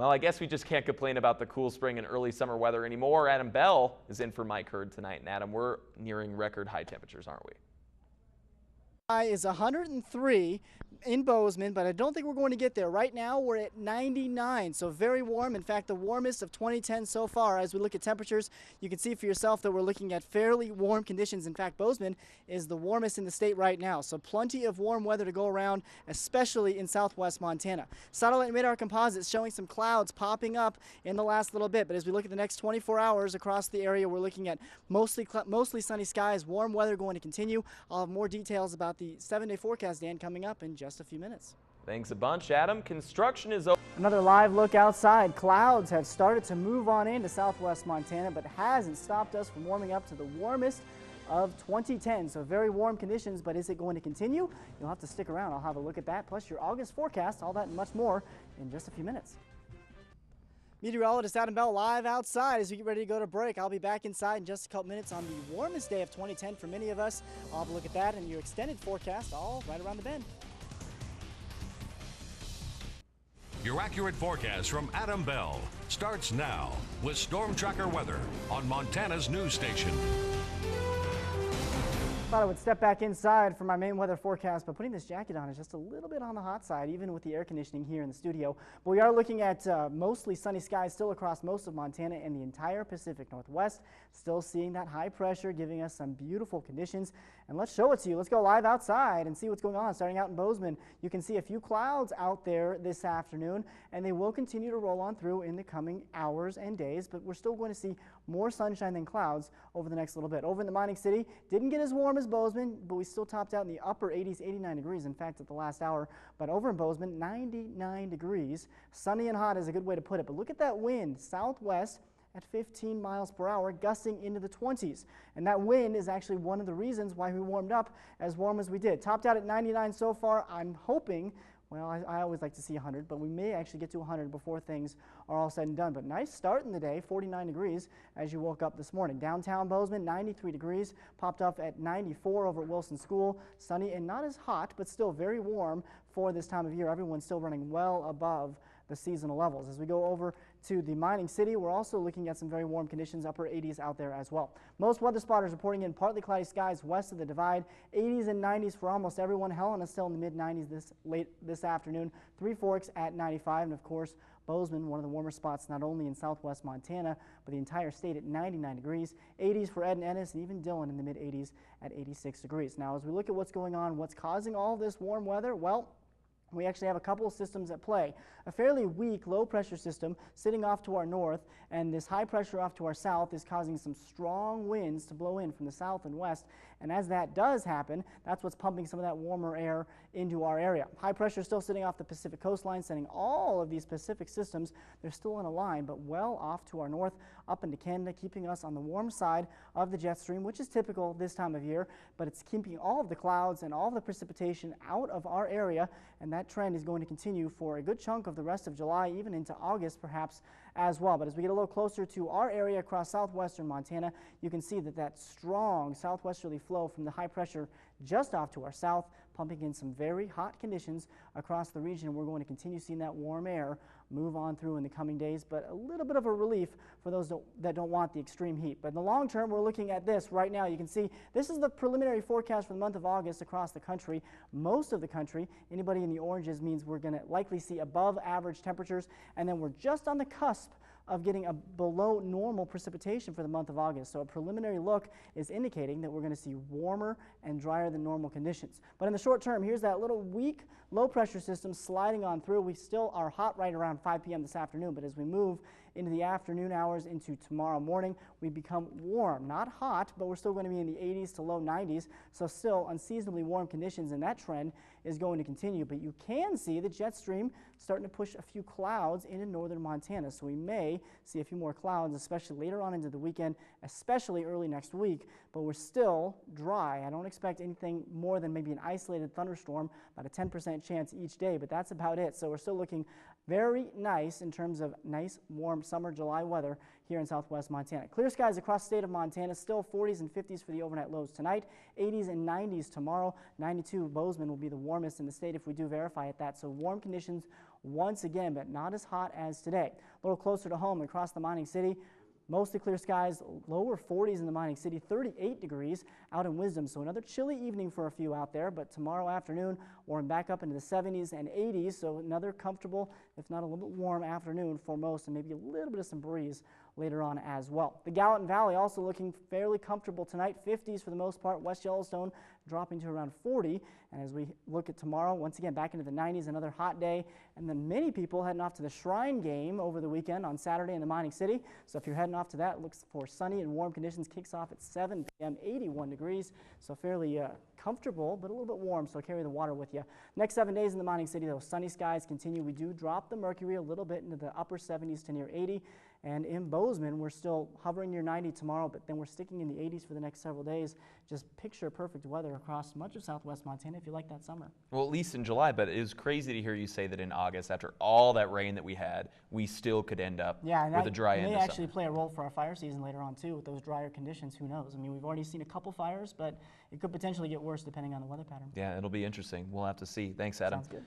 Well, I guess we just can't complain about the cool spring and early summer weather anymore. Adam Bell is in for Mike Hurd tonight. And Adam, we're nearing record high temperatures, aren't we? High is 103 in Bozeman, but I don't think we're going to get there. Right now we're at 99, so very warm. In fact, the warmest of 2010 so far. As we look at temperatures, you can see for yourself that we're looking at fairly warm conditions. In fact, Bozeman is the warmest in the state right now, so plenty of warm weather to go around, especially in southwest Montana. Satellite and radar composites showing some clouds popping up in the last little bit, but as we look at the next 24 hours across the area, we're looking at mostly sunny skies, warm weather going to continue. I'll have more details about the 7-day forecast, Dan, coming up in just a few minutes. Thanks a bunch, Adam. Construction is over. Another live look outside. Clouds have started to move on into southwest Montana, but hasn't stopped us from warming up to the warmest of 2010. So very warm conditions, but is it going to continue? You'll have to stick around. I'll have a look at that, plus your August forecast, all that and much more in just a few minutes. Meteorologist Adam Bell live outside as we get ready to go to break. I'll be back inside in just a couple minutes on the warmest day of 2010 for many of us. I'll have a look at that and your extended forecast all right around the bend. Your accurate forecast from Adam Bell starts now with Storm Tracker weather on Montana's news station. Thought I would step back inside for my main weather forecast, but putting this jacket on is just a little bit on the hot side, even with the air conditioning here in the studio. But we are looking at mostly sunny skies still across most of Montana and the entire Pacific Northwest. Still seeing that high pressure, giving us some beautiful conditions. And let's show it to you. Let's go live outside and see what's going on. Starting out in Bozeman, you can see a few clouds out there this afternoon, and they will continue to roll on through in the coming hours and days, but we're still going to see more sunshine than clouds over the next little bit. Over in the mining city, didn't get as warm as Bozeman, but we still topped out in the upper 80s, 89 degrees, in fact, at the last hour. But over in Bozeman, 99 degrees. Sunny and hot is a good way to put it, but look at that wind, southwest at 15 miles per hour, gusting into the 20s. And that wind is actually one of the reasons why we warmed up as warm as we did. Topped out at 99 so far. I'm hoping, well, I always like to see 100, but we may actually get to 100 before things are all said and done. But nice start in the day, 49 degrees as you woke up this morning. Downtown Bozeman, 93 degrees, popped up at 94 over at Wilson School. Sunny and not as hot, but still very warm for this time of year. Everyone's still running well above the seasonal levels. As we go over to the mining city, we're also looking at some very warm conditions, upper 80s out there as well. Most weather spotters reporting in partly cloudy skies west of the divide, 80s and 90s for almost everyone. Helena still in the mid 90s this afternoon. Three Forks at 95, and of course Bozeman, one of the warmer spots not only in southwest Montana but the entire state at 99 degrees. 80s for Ed and Ennis, and even Dillon in the mid 80s at 86 degrees. Now as we look at what's going on, what's causing all this warm weather, well, we actually have a couple of systems at play. A fairly weak low pressure system sitting off to our north, and this high pressure off to our south is causing some strong winds to blow in from the south and west. And as that does happen, that's what's pumping some of that warmer air into our area. High pressure still sitting off the Pacific coastline, sending all of these Pacific systems, they're still in a line, but well off to our north, up into Canada, keeping us on the warm side of the jet stream, which is typical this time of year, but it's keeping all of the clouds and all of the precipitation out of our area, and that trend is going to continue for a good chunk of the rest of July, even into August perhaps as well. But as we get a little closer to our area across southwestern Montana, you can see that strong southwesterly flow from the high pressure just off to our south, pumping in some very hot conditions across the region. We're going to continue seeing that warm air move on through in the coming days, but a little bit of a relief for those that don't want the extreme heat. But in the long term, we're looking at this right now. You can see this is the preliminary forecast for the month of August across the country. Most of the country, anybody in the oranges means we're going to likely see above average temperatures, and then we're just on the cusp of getting a below normal precipitation for the month of August. So a preliminary look is indicating that we're going to see warmer and drier than normal conditions. But in the short term, here's that little weak low pressure system sliding on through. We still are hot right around 5 p.m. this afternoon, but as we move into the afternoon hours into tomorrow morning, we become warm. Not hot, but we're still going to be in the 80s to low 90s, so still unseasonably warm conditions, and that trend is going to continue. But you can see the jet stream starting to push a few clouds into northern Montana, so we may see a few more clouds, especially later on into the weekend, especially early next week, but we're still dry. I don't expect anything more than maybe an isolated thunderstorm, about a 10% chance each day, but that's about it. So we're still looking very nice in terms of nice, warm summer July weather here in southwest Montana. Clear skies across the state of Montana, still 40s and 50s for the overnight lows tonight, 80s and 90s tomorrow. 92 Bozeman will be the warmest in the state if we do verify at that. So warm conditions once again, but not as hot as today. A little closer to home across the mining city. Mostly clear skies, lower 40s in the mining city, 38 degrees out in Wisdom. So another chilly evening for a few out there, but tomorrow afternoon warm back up into the 70s and 80s. So another comfortable, if not a little bit warm afternoon for most, and maybe a little bit of some breeze later on as well. The Gallatin Valley also looking fairly comfortable tonight, 50s for the most part. West Yellowstone dropping to around 40. And as we look at tomorrow, once again back into the 90s, another hot day. And then many people heading off to the Shrine game over the weekend on Saturday in the mining city. So if you're heading off to that, looks for sunny and warm conditions. Kicks off at 7 p.m., 81 degrees. So fairly comfortable, but a little bit warm, so carry the water with you. Next 7 days in the mining city, though, sunny skies continue. We do drop the mercury a little bit into the upper 70s to near 80. And in Bozeman, we're still hovering near 90 tomorrow, but then we're sticking in the 80s for the next several days. Just picture perfect weather across much of southwest Montana if you like that summer. Well, at least in July, but it was crazy to hear you say that in August, after all that rain that we had, we still could end up with a dry end of summer. May actually summer. play a role for our fire season later on, too, with those drier conditions. Who knows? I mean, we've already seen a couple fires, but it could potentially get worse depending on the weather pattern. Yeah, it'll be interesting. We'll have to see. Thanks, Adam. Sounds good.